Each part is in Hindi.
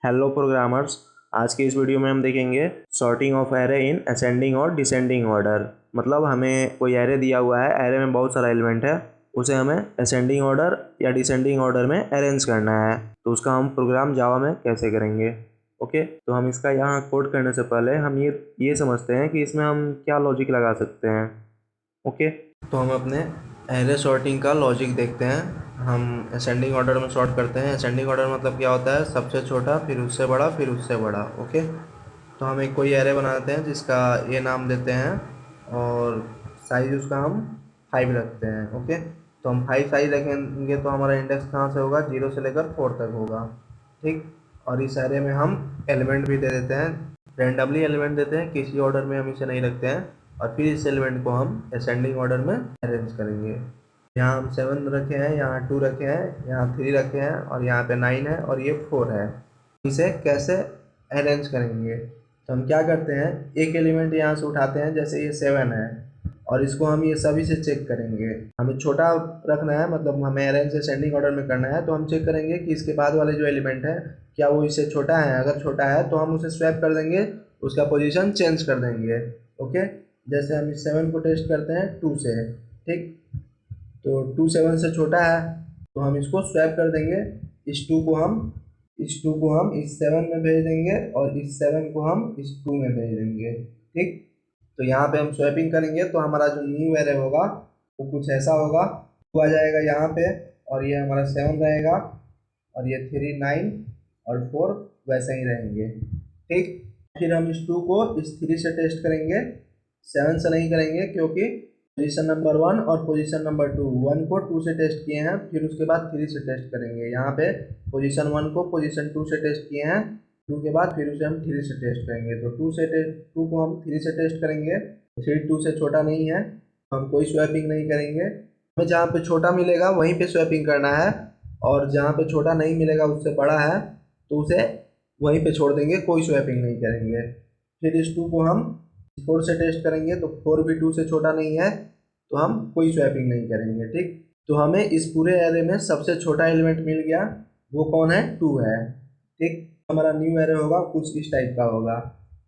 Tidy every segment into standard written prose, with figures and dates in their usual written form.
Hello programmers. आज की इस वीडियो में हम देखेंगे sorting of array in ascending और डिसेंडिंग ऑर्डर। मतलब हमें कोई एरे दिया हुआ है, एरे में बहुत सारा एलिमेंट है, उसे हमें असेंडिंग ऑर्डर या डिसेंडिंग ऑर्डर में अरेंज करना है। तो उसका हम प्रोग्राम जावा में कैसे करेंगे। ओके, तो हम इसका यहाँ कोड करने से पहले हम ये समझते हैं कि इसमें हम क्या लॉजिक लगा सकते हैं। ओके, तो हम अपने एरे सॉर्टिंग का लॉजिक देखते हैं। हम असेंडिंग ऑर्डर में सॉर्ट करते हैं। असेंडिंग ऑर्डर मतलब क्या होता है, सबसे छोटा फिर उससे बड़ा फिर उससे बड़ा। ओके, तो हम एक कोई एरे बनाते हैं जिसका ये नाम देते हैं और साइज उसका हम 5 रखते हैं। ओके, तो हम 5 साइज रखेंगे तो हमारा इंडेक्स कहाँ से होगा, 0 से लेकर 4 तक होगा। ठीक, और इस एरे में हम एलिमेंट भी दे देते हैं, रेंडमली एलिमेंट देते हैं, किसी ऑर्डर में हम इसे नहीं रखते हैं। और फिर इस एलिमेंट को हम असेंडिंग ऑर्डर में अरेंज करेंगे। यहाँ हम 7 रखे हैं, यहाँ 2 रखे हैं, यहाँ 3 रखे हैं और यहाँ पे 9 है और ये 4 है। इसे कैसे अरेंज करेंगे, तो हम क्या करते हैं, एक एलिमेंट यहाँ से उठाते हैं, जैसे ये 7 है और इसको हम ये सभी से चेक करेंगे। हमें छोटा रखना है, मतलब हमें अरेंज असेंडिंग ऑर्डर में करना है, तो हम चेक करेंगे कि इसके बाद वाले जो एलिमेंट है क्या वो इससे छोटा है। अगर छोटा है तो हम उसे स्वैप कर देंगे, उसका पोजीशन चेंज कर देंगे। ओके, जैसे हम इस 7 को टेस्ट करते हैं 2 से। ठीक, तो 2 7 से छोटा है तो हम इसको स्वैप कर देंगे। इस 2 को हम इस 7 में भेज देंगे और इस 7 को हम इस 2 में भेज देंगे। ठीक, तो यहाँ पे हम स्वैपिंग करेंगे तो हमारा जो न्यू एरे होगा वो कुछ ऐसा होगा। 2 आ जाएगा यहाँ पे और ये हमारा 7 रहेगा और ये 3 9 और 4 वैसे ही रहेंगे। ठीक, फिर हम इस 2 को इस 3 से टेस्ट करेंगे, 7 से नहीं करेंगे, क्योंकि पोजीशन नंबर 1 और पोजीशन नंबर 2, 1 को 2 से टेस्ट किए हैं, फिर उसके बाद 3 से टेस्ट करेंगे। यहाँ पे पोजीशन 1 को पोजीशन 2 से टेस्ट किए हैं, 2 के बाद फिर उसे हम 3 से टेस्ट करेंगे। तो 2 को हम 3 से टेस्ट करेंगे, फिर 2 से छोटा नहीं है, हम कोई स्वैपिंग नहीं करेंगे। हमें जहाँ पे छोटा मिलेगा वहीं पे स्वैपिंग करना है और जहाँ पे छोटा नहीं मिलेगा उससे बड़ा है तो उसे वहीं पे छोड़ देंगे, कोई स्वैपिंग नहीं करेंगे। फिर इस 2 को हम 4 से टेस्ट करेंगे तो 4 भी 2 से छोटा नहीं है तो हम कोई स्वैपिंग नहीं करेंगे। ठीक, तो हमें इस पूरे एरे में सबसे छोटा एलिमेंट मिल गया, वो कौन है, 2 है। ठीक, हमारा न्यू एरे होगा कुछ इस टाइप का होगा।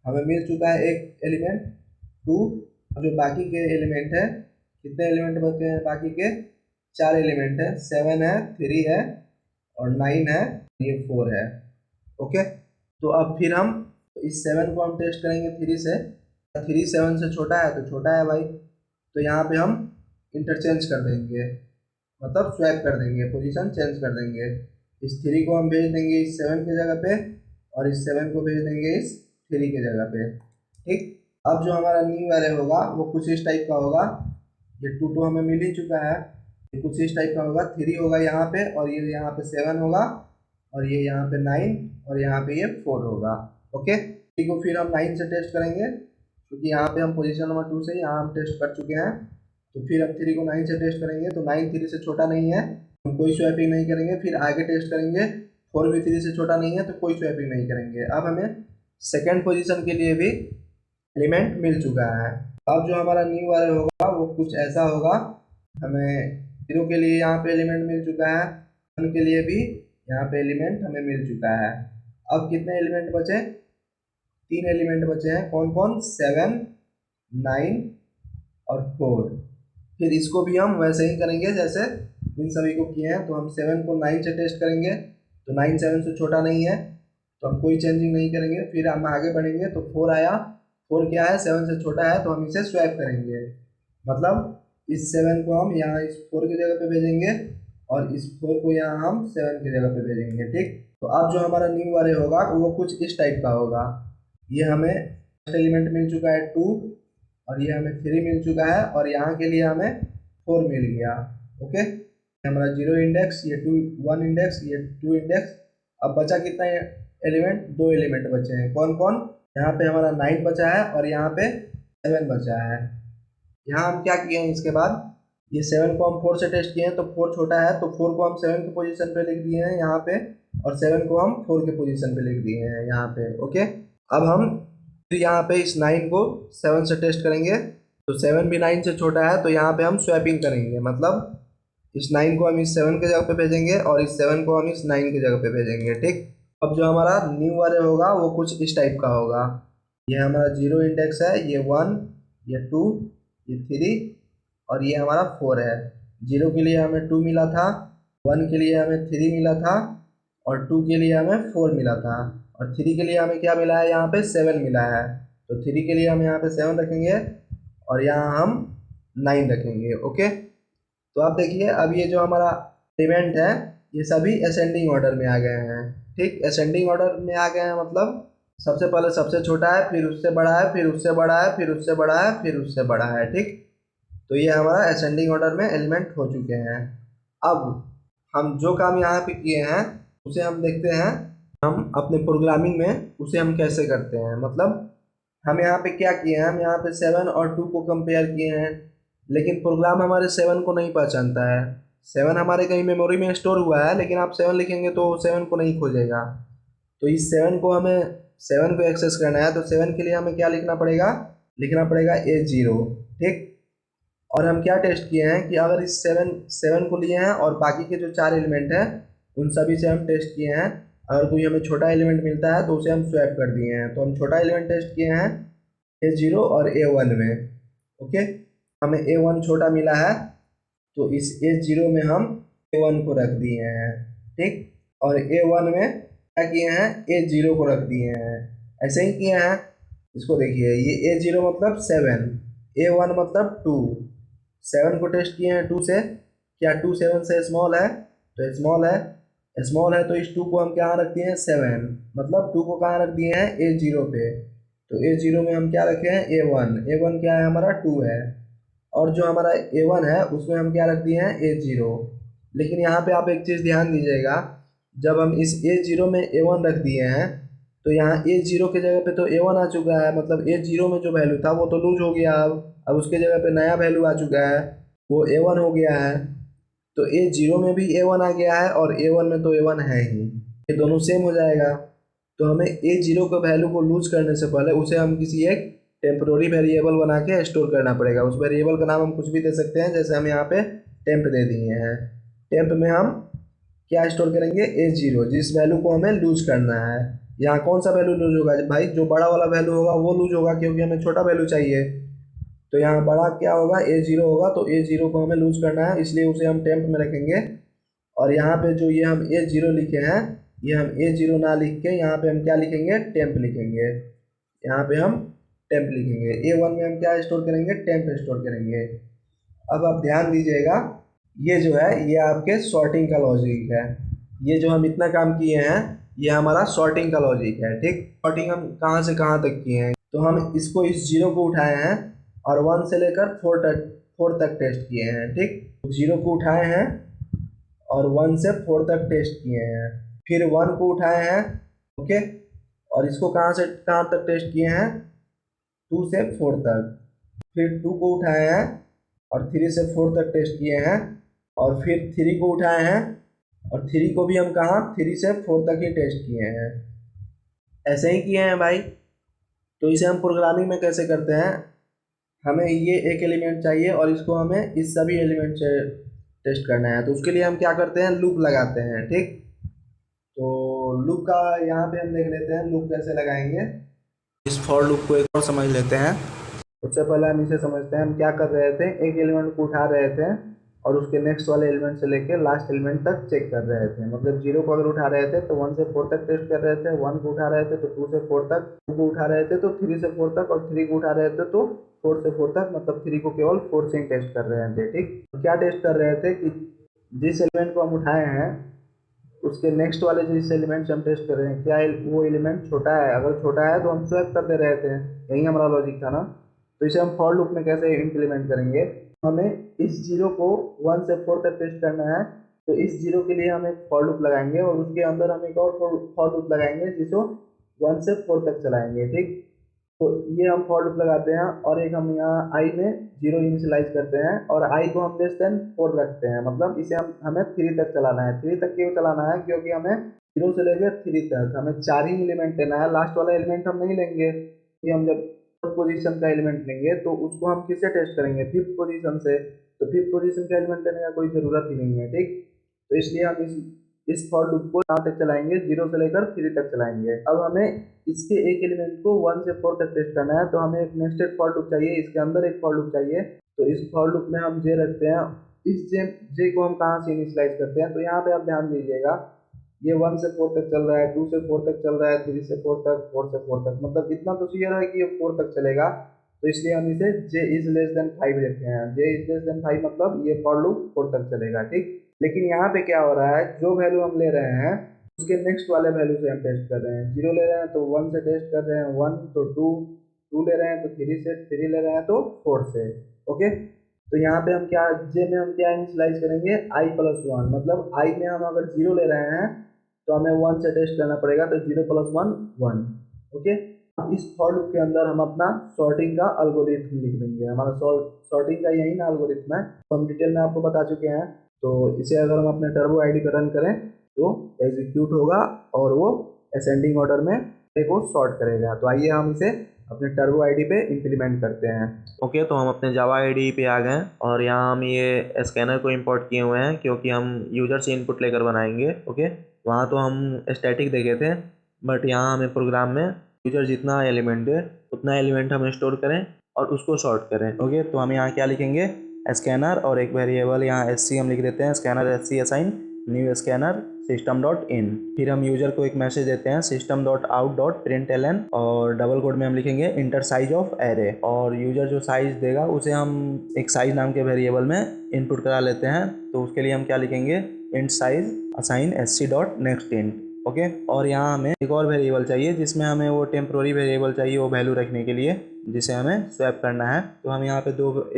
हमें मिल चुका है एक एलिमेंट 2। जो बाकी के एलिमेंट है, कितने एलिमेंट बचे हैं बाकी के, 4 एलिमेंट है, 7 है, 3 है और 9 है, ये 4 है। ओके, तो अब फिर हम इस 7 को हम टेस्ट करेंगे 3 से। 3 7 से छोटा है तो छोटा है भाई, तो यहाँ पे हम इंटरचेंज कर देंगे, मतलब स्वैप कर देंगे, पोजीशन चेंज कर देंगे। इस 3 को हम भेज देंगे इस 7 की जगह पे और इस 7 को भेज देंगे इस 3 की जगह पे। ठीक, अब जो हमारा न्यू एरे होगा वो कुछ इस टाइप का होगा। ये 2 तो हमें मिल ही चुका है, ये कुछ इस टाइप का होगा। 3 होगा यहाँ पे और ये यहाँ पे 7 होगा और ये यहाँ पे 9 और यहाँ पे ये 4 होगा। ओके, ठीक, को फिर हम 9 से टेस्ट करेंगे, क्योंकि यहाँ पे हम पोजीशन नंबर 2 से यहाँ हम टेस्ट कर चुके हैं। तो फिर हम 3 को 9 से टेस्ट करेंगे तो 9 3 से छोटा नहीं है, हम कोई स्वैपिंग नहीं करेंगे। फिर आगे टेस्ट करेंगे, 4 भी 3 से छोटा नहीं है तो कोई स्वैपिंग नहीं करेंगे। अब हमें सेकेंड पोजीशन के लिए भी एलिमेंट मिल चुका है। अब जो हमारा न्यू एरे होगा वो कुछ ऐसा होगा। हमें 0 के लिए यहाँ पे एलिमेंट मिल चुका है, 1 के लिए भी यहाँ पे एलिमेंट हमें मिल चुका है। अब कितने एलिमेंट बचे, 3 एलिमेंट बचे हैं, कौन कौन, 7 9 और 4। फिर इसको भी हम वैसे ही करेंगे जैसे इन सभी को किए हैं। तो हम 7 को 9 से टेस्ट करेंगे तो 9 7 से छोटा नहीं है तो हम कोई चेंजिंग नहीं करेंगे। फिर हम आगे बढ़ेंगे तो 4 आया, 4 क्या है, 7 से छोटा है तो हम इसे स्वैप करेंगे, मतलब इस 7 को हम यहाँ इस 4 की जगह पे भेजेंगे और इस 4 को यहाँ हम 7 की जगह पे भेजेंगे। ठीक, तो अब जो हमारा न्यू एरे होगा वो कुछ इस टाइप का होगा। ये हमें एलिमेंट मिल चुका है 2 और ये हमें 3 मिल चुका है और यहाँ के लिए हमें 4 मिल गया। ओके, हमारा 0 इंडेक्स, ये 2 1 इंडेक्स, ये 2 इंडेक्स। अब बचा कितना एलिमेंट, 2 एलिमेंट बचे हैं, कौन कौन, यहाँ पे हमारा 9 बचा है और यहाँ पे 7 बचा है। यहाँ हम क्या किए हैं, इसके बाद ये 7 को हम 4 से टेस्ट किए हैं तो 4 छोटा है तो 4 को हम 7 के पोजीशन पे लिख दिए हैं यहाँ पे और 7 को हम 4 के पोजीशन पे लिख दिए हैं यहाँ पे। ओके, अब हम फिर यहाँ पे इस 9 को 7 से टेस्ट करेंगे तो 7 भी 9 से छोटा है तो यहाँ पे हम स्वैपिंग करेंगे, मतलब इस 9 को हम इस 7 के जगह पे भेजेंगे और इस 7 को हम इस 9 की जगह पे भेजेंगे। ठीक, अब जो हमारा न्यू अरे होगा वो कुछ इस टाइप का होगा। ये हमारा 0 इंडेक्स है, ये 1, ये 2, ये 3 और ये हमारा 4 है। 0 के लिए हमें 2 मिला था, 1 के लिए हमें 3 मिला था और 2 के लिए हमें 4 मिला था और 3 के लिए हमें क्या मिला है, यहाँ पे 7 मिला है। तो 3 के लिए हम यहाँ पे 7 रखेंगे और यहाँ हम 9 रखेंगे। ओके, तो आप देखिए अब ये जो हमारा एलिमेंट है ये सभी असेंडिंग ऑर्डर में आ गए हैं। ठीक, असेंडिंग ऑर्डर में आ गए हैं मतलब सबसे पहले सबसे छोटा है, फिर उससे बड़ा है, फिर उससे बड़ा है, फिर उससे बड़ा है, फिर उससे बड़ा है। ठीक, तो ये हमारा असेंडिंग ऑर्डर में एलिमेंट हो चुके हैं। अब हम जो काम यहाँ पे किए हैं उसे हम देखते हैं हम अपने प्रोग्रामिंग में उसे हम कैसे करते हैं। मतलब हम यहाँ पे क्या किए हैं, हम यहाँ पे 7 और 2 को कंपेयर किए हैं, लेकिन प्रोग्राम हमारे 7 को नहीं पहचानता है। 7 हमारे कहीं मेमोरी में स्टोर हुआ है, लेकिन आप 7 लिखेंगे तो 7 को नहीं खोजेगा। तो इस 7 को हमें 7 को एक्सेस करना है, तो 7 के लिए हमें क्या लिखना पड़ेगा A0। ठीक, और हम क्या टेस्ट किए हैं कि अगर इस 7 को लिए हैं और बाकी के जो 4 एलिमेंट हैं उन सभी से हम टेस्ट किए हैं, अगर कोई हमें छोटा एलिमेंट मिलता है तो उसे हम स्वैप कर दिए हैं। तो हम छोटा एलिमेंट टेस्ट किए हैं A0 और A1 में। ओके, हमें A1 छोटा मिला है तो इस A0 में हम A1 को रख दिए हैं। ठीक, और A1 में क्या किए हैं, A0 को रख दिए हैं। ऐसे ही किए हैं, इसको देखिए, ये A0 मतलब 7, A1 मतलब 2। 7 को टेस्ट किए हैं 2 से, क्या 2 7 से स्मॉल है, तो स्मॉल है। स्मॉल है तो इस 2 को हम कहाँ रख दिए हैं, 7, मतलब 2 को कहाँ रख दिए हैं, A0 पे। तो A0 में हम क्या रखे हैं, A1। A1 क्या है हमारा, 2 है। और जो हमारा A1 है उसमें हम क्या रख दिए हैं, A0। लेकिन यहाँ पे आप एक चीज़ ध्यान दीजिएगा, जब हम इस A0 में A1 रख दिए हैं तो यहाँ A0 के जगह पे तो A1 आ चुका है, मतलब A0 में जो वैल्यू था वो तो लूज हो गया। अब उसके जगह पे नया वैल्यू आ चुका है, वो A1 हो गया है। तो A0 में भी A1 आ गया है और A1 में तो A1 है ही, ये दोनों सेम हो जाएगा। तो हमें A0 के वैल्यू को लूज करने से पहले उसे हम किसी एक टेम्पोररी वेरिएबल बना के स्टोर करना पड़ेगा। उस वेरिएबल का नाम हम कुछ भी दे सकते हैं, जैसे हम यहाँ पे टेम्प दे दिए हैं। टेम्प में हम क्या स्टोर करेंगे, A0, जिस वैल्यू को हमें लूज करना है। यहाँ कौन सा वैल्यू लूज होगा भाई, जो बड़ा वाला वैल्यू होगा वो लूज होगा, क्योंकि हमें छोटा वैल्यू चाहिए। तो यहाँ बड़ा क्या होगा, A0 होगा, तो A0 को हमें लूज करना है, इसलिए उसे हम टेम्प में रखेंगे। और यहाँ पे जो ये हम A0 लिखे हैं, ये हम A0 ना लिख के यहाँ पे हम क्या लिखेंगे, टेम्प लिखेंगे। यहाँ पे हम टेम्प लिखेंगे। A1 में हम क्या स्टोर करेंगे, टेम्प स्टोर करेंगे। अब आप ध्यान दीजिएगा, ये जो है ये आपके सॉर्टिंग का लॉजिक है। ये जो हम इतना काम किए हैं ये हमारा सॉर्टिंग का लॉजिक है। ठीक, सॉर्टिंग हम कहाँ से कहाँ तक किए हैं, तो हम इसको इस 0 को उठाए हैं और 1 से लेकर 4 तक टेस्ट किए हैं। ठीक, 0 को उठाए हैं और 1 से 4 तक टेस्ट किए हैं, फिर 1 को उठाए हैं। ओके, और इसको कहाँ से कहाँ तक टेस्ट किए हैं, 2 से 4 तक। फिर 2 को उठाए हैं और 3 से 4 तक टेस्ट किए हैं, और फिर 3 को उठाए हैं और 3 को भी हम कहाँ, 3 से 4 तक ही टेस्ट किए हैं। ऐसे ही किए हैं भाई। तो इसे हम प्रोग्रामिंग में कैसे करते हैं, हमें ये एक एलिमेंट चाहिए और इसको हमें इस सभी एलिमेंट से टेस्ट करना है। तो उसके लिए हम क्या करते हैं, लूप लगाते हैं। ठीक, तो लूप का यहाँ पे हम देख लेते हैं लूप कैसे लगाएंगे। इस फॉर लूप को एक और समझ लेते हैं। सबसे पहले हम इसे समझते हैं, हम क्या कर रहे थे, एक एलिमेंट को उठा रहे थे और उसके नेक्स्ट वाले एलिमेंट से लेके लास्ट एलिमेंट तक चेक कर रहे थे। मतलब 0 को अगर उठा रहे थे तो 1 से 4 तक टेस्ट कर रहे थे, 1 को उठा रहे थे तो 2 से 4 तक, 2 को उठा रहे थे तो 3 से 4 तक, और 3 को उठा रहे थे तो 4 से 4 तक, मतलब 3 को केवल 4 से ही टेस्ट कर रहे थे। ठीक, तो क्या टेस्ट कर रहे थे कि जिस एलिमेंट को हम उठाए हैं उसके नेक्स्ट वाले जिस एलिमेंट से हम टेस्ट कर रहे हैं क्या वो एलिमेंट छोटा है, अगर छोटा है तो हम स्वैप कर दे रहे थे। यही हमारा लॉजिक था ना। तो इसे हम फॉर लूप में कैसे इम्प्लीमेंट करेंगे, हमें इस 0 को 1 से 4 तक टेस्ट करना है, तो इस 0 के लिए हम एक फॉर लूप लगाएंगे और उसके अंदर हम एक और फॉर लूप लगाएंगे जिसको 1 से 4 तक चलाएंगे। ठीक, तो ये हम फॉर लूप लगाते हैं और एक हम यहाँ आई में 0 इनिशियलाइज करते हैं और आई को हम लेस देन 4 रखते हैं। मतलब इसे हमें 3 तक चलाना है। 3 तक क्यों चलाना है, क्योंकि हमें 0 से लेकर 3 तक हमें 4 ही एलिमेंट लेना है, लास्ट वाला एलिमेंट हम नहीं लेंगे। कि हम जब पोजीशन का एलिमेंट लेंगे तो उसको हम किससे टेस्ट करेंगे, 5th पोजीशन से। तो 5th पोजीशन का एलिमेंट लेने का कोई ज़रूरत ही नहीं है। ठीक, तो इसलिए हम इस इस फॉर लूप को कहाँ तक चलाएंगे, 0 से लेकर 3 तक चलाएंगे। अब हमें इसके एक एलिमेंट को 1 से 4 तक टेस्ट करना है, तो हमें एक नेस्टेड फॉर लूप चाहिए, इसके अंदर एक फॉर लूप चाहिए। तो इस फॉर लूप में हम जे रखते हैं। इस जे को हम कहाँ से इनिशियलाइज करते हैं, तो यहाँ पे आप ध्यान दीजिएगा, ये 1 से 4 तक चल रहा है, 2 से 4 तक चल रहा है, 3 से 4 तक, 4 से 4 तक, मतलब इतना तो क्लियर है कि ये 4 तक चलेगा। तो इसलिए हम इसे j इज लेस देन 5 रखे हैं। j इज लेस देन 5 मतलब ये फॉर लूप 4 तक चलेगा, ठीक। लेकिन यहाँ पे क्या हो रहा है, जो वैल्यू हम ले रहे हैं उसके नेक्स्ट वाले वैल्यू से हम टेस्ट कर रहे हैं। 0 ले रहे हैं तो 1 से टेस्ट कर रहे हैं, 1 तो 2 ले रहे हैं तो 3 से, 3 ले रहे हैं तो 4 से। ओके, तो यहाँ पे हम क्या, जे में हम क्या इनिशियलाइज करेंगे, i प्लस 1, मतलब i में हम अगर 0 ले रहे हैं तो हमें 1 से टेस्ट करना पड़ेगा, तो 0 प्लस 1 1। ओके, अब इस फॉर लूप के अंदर हम अपना सॉर्टिंग का एल्गोरिथम लिख देंगे। हमारा सॉर्टिंग का यही ना एल्गोरिथम है, तो हम डिटेल में आपको बता चुके हैं। तो इसे अगर हम अपने टर्बो आईडी पर रन करें तो एग्जीक्यूट होगा और वो असेंडिंग ऑर्डर में को सॉर्ट करेगा। तो आइए हम इसे अपने टर्बो आईडी पे इम्प्लीमेंट करते हैं। ओके, तो हम अपने जावा आईडी पे आ गए और यहाँ हम ये स्कैनर को इंपोर्ट किए हुए हैं क्योंकि हम यूजर से इनपुट लेकर बनाएंगे। ओके, वहाँ तो हम स्टैटिक देखे थे, बट यहाँ हमें प्रोग्राम में यूजर जितना एलिमेंट दे उतना एलिमेंट हम स्टोर करें और उसको सॉर्ट करें। ओके, तो हम यहाँ क्या लिखेंगे, स्कैनर और एक वेरिएबल यहाँ एससी हम लिख देते हैं, scanner SC assign new scanner system dot in. फिर हम यूजर को एक मैसेज देते हैं system dot out dot println, और डबल कोड में हम लिखेंगे इंटर साइज ऑफ एरे, और यूजर जो साइज देगा उसे हम एक साइज नाम के वेरिएबल में इनपुट करा लेते हैं। तो उसके लिए हम क्या लिखेंगे, int size assign SC dot next int. Okay, और यहाँ हमें एक और वेरिएबल चाहिए जिसमें हमें वो टेम्प्रोरी वेरिएबल चाहिए वो वैल्यू रखने के लिए, जिसे हमें स्वैप करना है। तो हम यहाँ पे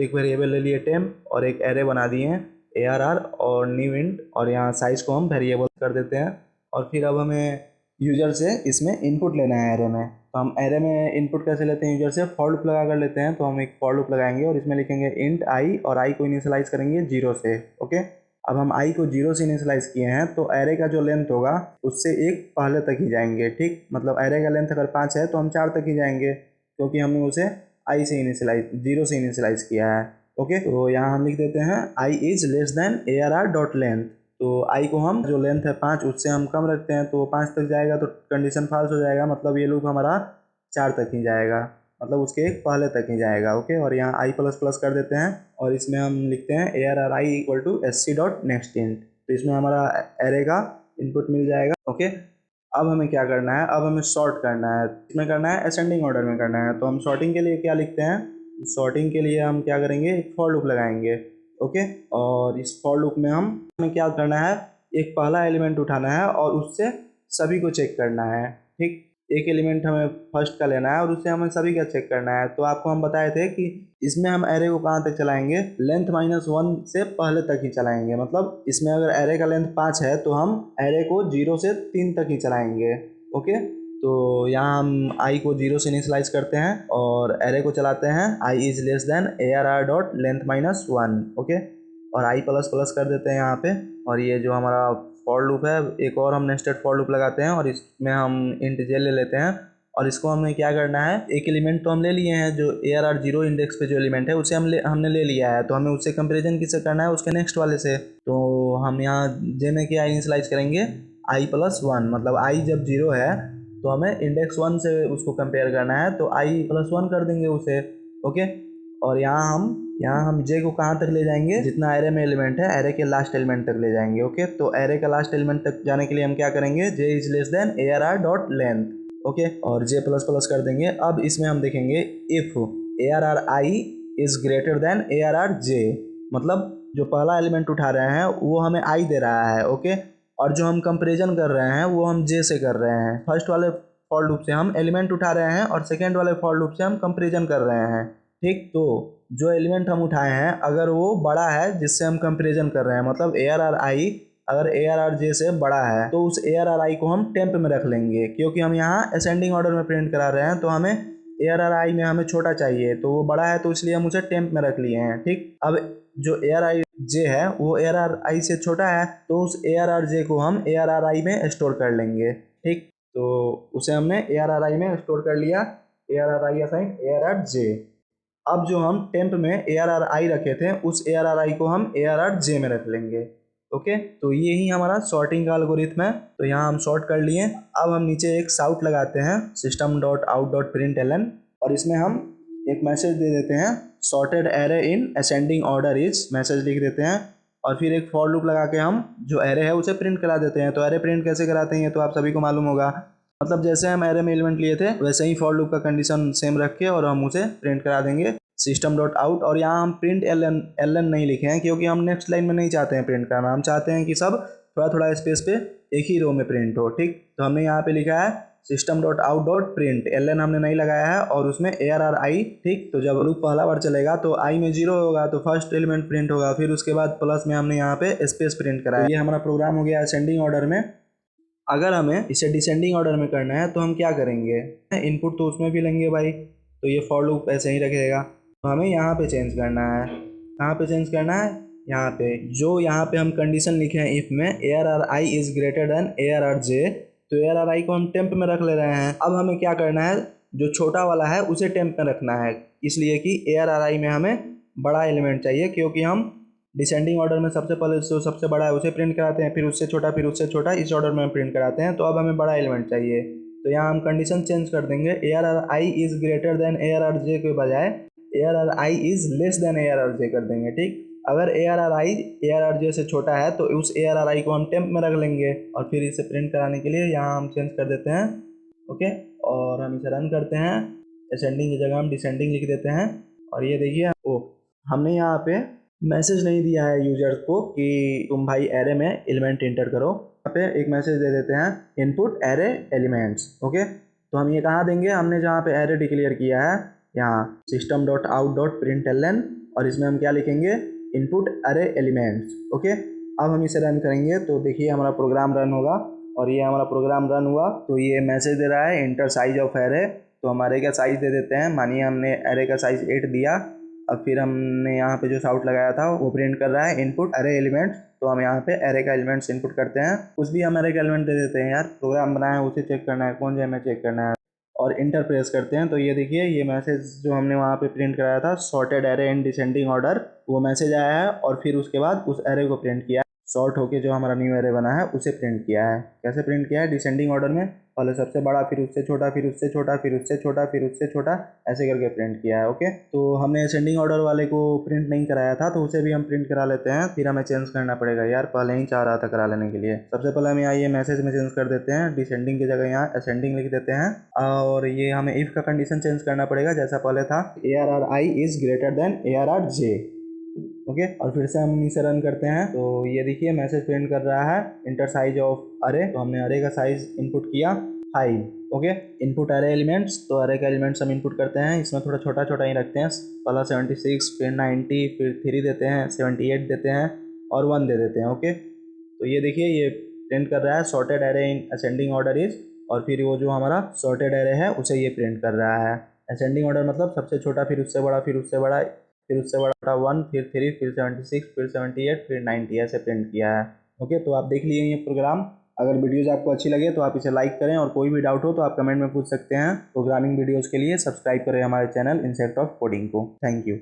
एक वेरिएबल ले लिए टेम्प और एक एरे बना दिए हैं ARR और न्यू इंट, और यहाँ साइज को हम वेरिएबल कर देते हैं। और फिर अब हमें यूजर से इसमें इनपुट लेना है एरे में। तो हम एरे में इनपुट कैसे लेते हैं, यूजर से फॉर लूप लगा कर लेते हैं। तो हम एक फॉर लूप लगाएंगे और इसमें लिखेंगे इंट आई, और आई को इनिशियलाइज करेंगे 0 से। ओके, अब हम आई को 0 से इनिशियलाइज किए हैं तो एरे का जो लेंथ होगा उससे एक पहले तक ही जाएंगे, ठीक। मतलब एरे का लेंथ अगर 5 है तो हम 4 तक ही जाएंगे क्योंकि हमने उसे आई से इनिशियलाइज 0 से इनिशियलाइज किया है। ओके, तो यहाँ हम लिख देते हैं i is less than ARR dot length. तो आई को हम जो लेंथ है 5 उससे हम कम रखते हैं, तो 5 तक जाएगा तो कंडीशन फॉल्स हो जाएगा, मतलब ये लूप हमारा 4 तक ही जाएगा, मतलब उसके एक पहले तक ही जाएगा। ओके, और यहाँ आई प्लस प्लस कर देते हैं और इसमें हम लिखते हैं ARR I equal to SC dot next int. तो इसमें हमारा एरे का इनपुट मिल जाएगा। ओके, अब हमें क्या करना है, अब हमें सॉर्ट करना है। इसमें करना है असेंडिंग ऑर्डर में करना है। तो हम सॉर्टिंग के लिए क्या लिखते हैं, सॉर्टिंग के लिए हम क्या करेंगे, एक फॉर लूप लगाएंगे। ओके, और इस फॉर लूप में हमें क्या करना है, एक पहला एलिमेंट उठाना है और उससे सभी को चेक करना है, ठीक। एक एलिमेंट हमें फर्स्ट का लेना है और उससे हमें सभी का चेक करना है। तो आपको हम बताए थे कि इसमें हम एरे को कहाँ तक चलाएंगे, लेंथ -1 से पहले तक ही चलाएंगे। मतलब इसमें अगर एरे का लेंथ 5 है तो हम एरे को 0 से 3 तक ही चलाएंगे। ओके, तो यहाँ हम आई को 0 से इनिशियलाइज करते हैं और एरे को चलाते हैं i is less than ARR dot length -1। Okay, और आई प्लस प्लस कर देते हैं यहाँ पे। और ये जो हमारा फॉर लूप है, एक और हम नेस्टेड फॉर लूप लगाते हैं और इसमें हम इंट जे ले लेते हैं। और इसको हमें क्या करना है, एक एलिमेंट तो हम ले लिए हैं, जो ARR 0 इंडेक्स पे जो एलिमेंट है उसे हमने ले लिया है, तो हमें उससे कंपेरिजन किससे करना है, उसके नेक्स्ट वाले से। तो हम यहाँ जे में क्या इनिशियलाइज करेंगे, आई प्लस 1, मतलब आई जब 0 है तो हमें इंडेक्स 1 से उसको कंपेयर करना है, तो आई प्लस 1 कर देंगे उसे। ओके, और यहाँ हम जे को कहाँ तक ले जाएंगे, जितना एरे में एलिमेंट है एरे के लास्ट एलिमेंट तक ले जाएंगे। ओके, तो एरे का लास्ट एलिमेंट तक जाने के लिए हम क्या करेंगे, j is less than ARR dot length. Okay, और जे प्लस प्लस कर देंगे। अब इसमें हम देखेंगे if ARR I is greater than ARR जे, मतलब जो पहला एलिमेंट उठा रहे हैं वो हमें आई दे रहा है। ओके, और जो हम कंपेरिजन कर रहे हैं वो हम जे से कर रहे हैं। फर्स्ट वाले फॉर लूप से हम एलिमेंट उठा रहे हैं और सेकेंड वाले फॉर लूप से हम कंपेरिजन कर रहे हैं, ठीक। तो जो एलिमेंट हम उठाए हैं अगर वो बड़ा है जिससे हम कंपेरिजन कर रहे हैं, मतलब ARR आई अगर ARR जे से बड़ा है तो उस ARR आई को हम टेम्प में रख लेंगे, क्योंकि हम यहाँ असेंडिंग ऑर्डर में प्रिंट करा रहे हैं तो हमें ARR आई में हमें छोटा चाहिए, तो वो बड़ा है तो इसलिए हम उसे टेम्प में रख लिए हैं, ठीक। अब जो ARR जे है वो ARR आई से छोटा है तो उस ARR जे को हम ARR आई में स्टोर कर लेंगे, ठीक। तो उसे हमने ARR आई में स्टोर कर लिया, ARR आई असाइन ARR जे। अब जो हम टेम्प में ARR आई रखे थे उस ARR आई को हम ARR जे में रख लेंगे, ओके, तो ये ही हमारा सॉर्टिंग का एल्गोरिथम है। तो यहाँ हम सॉर्ट कर लिए। अब हम नीचे एक साउट लगाते हैं system.out.println और इसमें हम एक मैसेज दे देते हैं sorted array in ascending order is, message लिख देते हैं और फिर एक फॉर लूप लगा के हम जो एरे है उसे प्रिंट करा देते हैं। तो एरे प्रिंट कैसे कराते हैं ये तो आप सभी को मालूम होगा, मतलब जैसे हम एरे में एलिमेंट लिए थे वैसे ही फॉर लूप का कंडीशन सेम रख के और हम उसे प्रिंट करा देंगे system.out। और यहाँ हम प्रिंट एल नहीं लिखे हैं क्योंकि हम नेक्स्ट लाइन में नहीं चाहते हैं प्रिंट करना, हम चाहते हैं कि सब थोड़ा थोड़ा स्पेस पे एक ही रो में प्रिंट हो। ठीक, तो हमने यहाँ पे लिखा है system.out.print, एल हमने नहीं लगाया है और उसमें ARRI। ठीक, तो जब लूप पहला बार चलेगा तो आई में 0 होगा तो फर्स्ट एलिमेंट प्रिंट होगा, फिर उसके बाद प्लस में हमने यहाँ पे स्पेस प्रिंट करा है। तो ये हमारा प्रोग्राम हो गया असेंडिंग ऑर्डर में। अगर हमें इसे डिसेंडिंग ऑर्डर में करना है तो हम क्या करेंगे, इनपुट तो उसमें भी लेंगे भाई, तो ये फॉर लूप ऐसे ही रखेगा। तो हमें यहाँ पे चेंज करना है, कहाँ पे चेंज करना है, यहाँ पे जो यहाँ पे हम कंडीशन लिखे हैं इफ में ARRI is greater than ARRJ, तो ARRI को हम टेम्प में रख ले रहे हैं। अब हमें क्या करना है, जो छोटा वाला है उसे टेम्प में रखना है, इसलिए कि ARRI में हमें बड़ा एलिमेंट चाहिए क्योंकि हम डिसेंडिंग ऑर्डर में सबसे पहले जो सबसे बड़ा है उसे प्रिंट कराते हैं, फिर उससे छोटा, फिर उससे छोटा, इस ऑर्डर में हम प्रिंट कराते हैं। तो अब हमें बड़ा एलिमेंट चाहिए, तो यहाँ हम कंडीशन चेंज कर देंगे ARRI is greater than ARRJ के बजाय ARRI is less then ARRJ कर देंगे। ठीक, अगर ARRI ARRJ से छोटा है तो उस ARRI को हम टेम्प में रख लेंगे और फिर इसे प्रिंट कराने के लिए यहाँ हम चेंज कर देते हैं। ओके, और हम इसे रन करते हैं, असेंडिंग की जगह हम डिसेंडिंग लिख देते हैं और ये देखिए ओ हमने यहाँ पे मैसेज नहीं दिया है यूजर्स को कि तुम भाई एरे में एलिमेंट इंटर करो, यहाँ पे एक मैसेज दे देते हैं इनपुट एरे एलिमेंट्स। ओके, तो हम ये कहाँ देंगे, हमने जहाँ पे एरे डिक्लेयर किया है यहाँ system.out.println और इसमें हम क्या लिखेंगे इनपुट एरे एलिमेंट्स। ओके, अब हम इसे रन करेंगे तो देखिए हमारा प्रोग्राम रन होगा और ये हमारा प्रोग्राम रन हुआ। तो ये मैसेज दे रहा है इंटर साइज ऑफ एरे, तो हम एरे का साइज दे देते हैं, मानिए हमने एरे का साइज 8 दिया। अब फिर हमने यहाँ पे जो साउट लगाया था वो प्रिंट कर रहा है इनपुट एरे एलिमेंट्स, तो हम यहाँ पे एरे का एलिमेंट्स इनपुट करते हैं, कुछ भी हम एरे का एलिमेंट दे देते हैं यार, प्रोग्राम बनाया है उसे चेक करना है कौन से हमें चेक करना है और इंटर प्रेस करते हैं। तो ये देखिए ये मैसेज जो हमने वहाँ पे प्रिंट कराया था sorted array in descending order, वो मैसेज आया है और फिर उसके बाद उस एरे को प्रिंट किया, सॉर्ट होके जो हमारा न्यू एरे बना है उसे प्रिंट किया है। कैसे प्रिंट किया है, डिसेंडिंग ऑर्डर में पहले सबसे बड़ा, फिर उससे छोटा, फिर उससे छोटा, फिर उससे छोटा, फिर उससे छोटा, ऐसे करके प्रिंट किया है। ओके, तो हमने असेंडिंग ऑर्डर वाले को प्रिंट नहीं कराया था तो उसे भी हम प्रिंट करा लेते हैं, फिर हमें चेंज करना पड़ेगा यार, पहले ही चाह रहा था करा लेने के लिए। सबसे पहले हम यहाँ ये मैसेज में चेंज कर देते हैं, डिसेंडिंग की जगह यहाँ असेंडिंग लिख देते हैं और ये हमें इफ का कंडीशन चेंज करना पड़ेगा जैसा पहले था ARRI is greater than ARRJ। Okay, और फिर से हम इसे रन करते हैं तो ये देखिए मैसेज प्रिंट कर रहा है इंटर साइज ऑफ अरे, तो हमने अरे का साइज इनपुट किया 5। ओके, इनपुट अरे एलिमेंट्स, तो अरे का एलिमेंट्स हम इनपुट करते हैं, इसमें थोड़ा छोटा छोटा ही रखते हैं, पहला 76, फिर 90, फिर 3 देते हैं, 78 देते हैं और 1 दे देते हैं। ओके, तो ये देखिए ये प्रिंट कर रहा है sorted array in ascending order is, और फिर वो जो हमारा सॉर्टेड एरे है उसे ये प्रिंट कर रहा है। असेंडिंग ऑर्डर मतलब सबसे छोटा, फिर उससे बड़ा, फिर उससे बड़ा, फिर उससे बड़ा 1, फिर 3, फिर 76, फिर 78, फिर 90 ऐसे प्रिंट किया है। ओके, तो आप देख लिए ये प्रोग्राम। अगर वीडियोज़ आपको अच्छी लगे तो आप इसे लाइक करें और कोई भी डाउट हो तो आप कमेंट में पूछ सकते हैं। प्रोग्रामिंग वीडियोज़ के लिए सब्सक्राइब करें हमारे चैनल इंसेक्ट ऑफ कोडिंग को। Thank you.